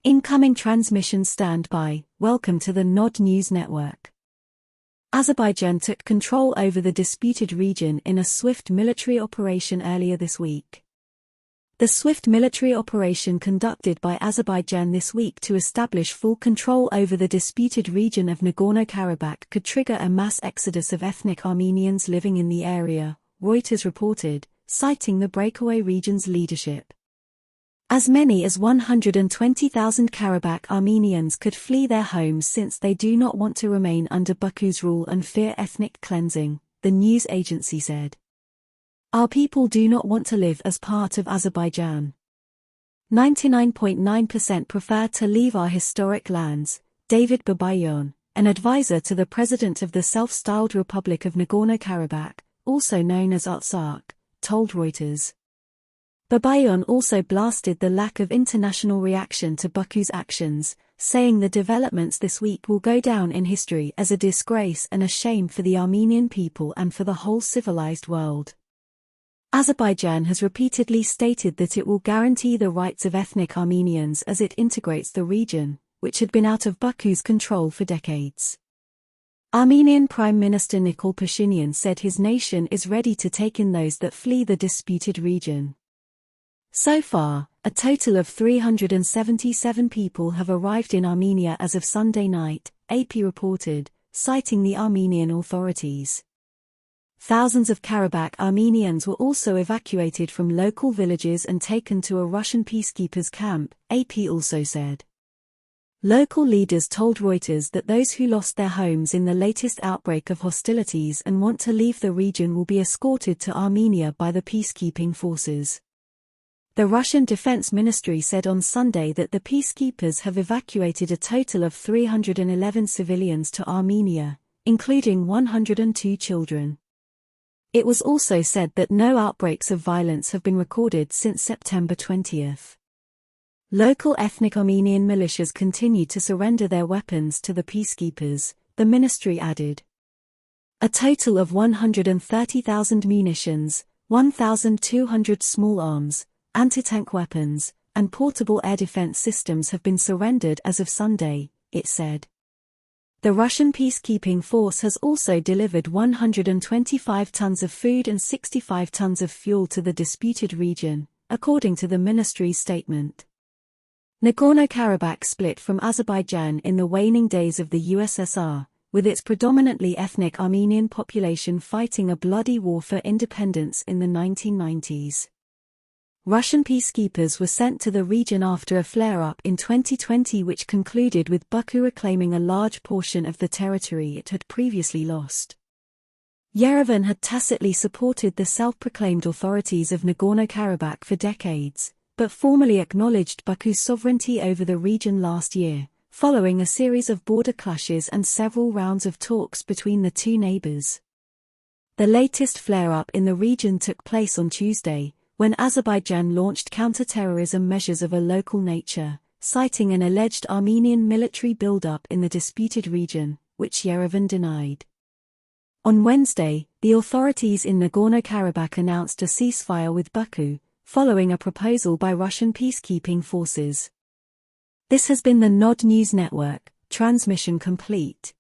Incoming transmission standby. Welcome to the Nod News Network. Azerbaijan took control over the disputed region in a swift military operation earlier this week. The swift military operation conducted by Azerbaijan this week to establish full control over the disputed region of Nagorno Karabakh could trigger a mass exodus of ethnic Armenians living in the area, Reuters reported, citing the breakaway region's leadership. As many as 120,000 Karabakh Armenians could flee their homes since they do not want to remain under Baku's rule and fear ethnic cleansing, the news agency said. Our people do not want to live as part of Azerbaijan. 99.9% prefer to leave our historic lands, David Babayan, an advisor to the president of the self-styled Republic of Nagorno-Karabakh, also known as Artsakh, told Reuters. Babayan also blasted the lack of international reaction to Baku's actions, saying the developments this week will go down in history as a disgrace and a shame for the Armenian people and for the whole civilized world. Azerbaijan has repeatedly stated that it will guarantee the rights of ethnic Armenians as it integrates the region, which had been out of Baku's control for decades. Armenian Prime Minister Nikol Pashinyan said his nation is ready to take in those that flee the disputed region. So far, a total of 377 people have arrived in Armenia as of Sunday night, AP reported, citing the Armenian authorities. Thousands of Karabakh Armenians were also evacuated from local villages and taken to a Russian peacekeepers' camp, AP also said. Local leaders told Reuters that those who lost their homes in the latest outbreak of hostilities and want to leave the region will be escorted to Armenia by the peacekeeping forces. The Russian Defense Ministry said on Sunday that the peacekeepers have evacuated a total of 311 civilians to Armenia, including 102 children. It was also said that no outbreaks of violence have been recorded since September 20. Local ethnic Armenian militias continue to surrender their weapons to the peacekeepers, the ministry added. A total of 130,000 munitions, 1,200 small arms, anti-tank weapons, and portable air defense systems have been surrendered as of Sunday, it said. The Russian peacekeeping force has also delivered 125 tons of food and 65 tons of fuel to the disputed region, according to the ministry's statement. Nagorno-Karabakh split from Azerbaijan in the waning days of the USSR, with its predominantly ethnic Armenian population fighting a bloody war for independence in the 1990s. Russian peacekeepers were sent to the region after a flare-up in 2020 which concluded with Baku reclaiming a large portion of the territory it had previously lost. Yerevan had tacitly supported the self-proclaimed authorities of Nagorno-Karabakh for decades, but formally acknowledged Baku's sovereignty over the region last year, following a series of border clashes and several rounds of talks between the two neighbors. The latest flare-up in the region took place on Tuesday, when Azerbaijan launched counter-terrorism measures of a local nature, citing an alleged Armenian military build-up in the disputed region, which Yerevan denied. On Wednesday, the authorities in Nagorno-Karabakh announced a ceasefire with Baku, following a proposal by Russian peacekeeping forces. This has been the Nod News Network, transmission complete.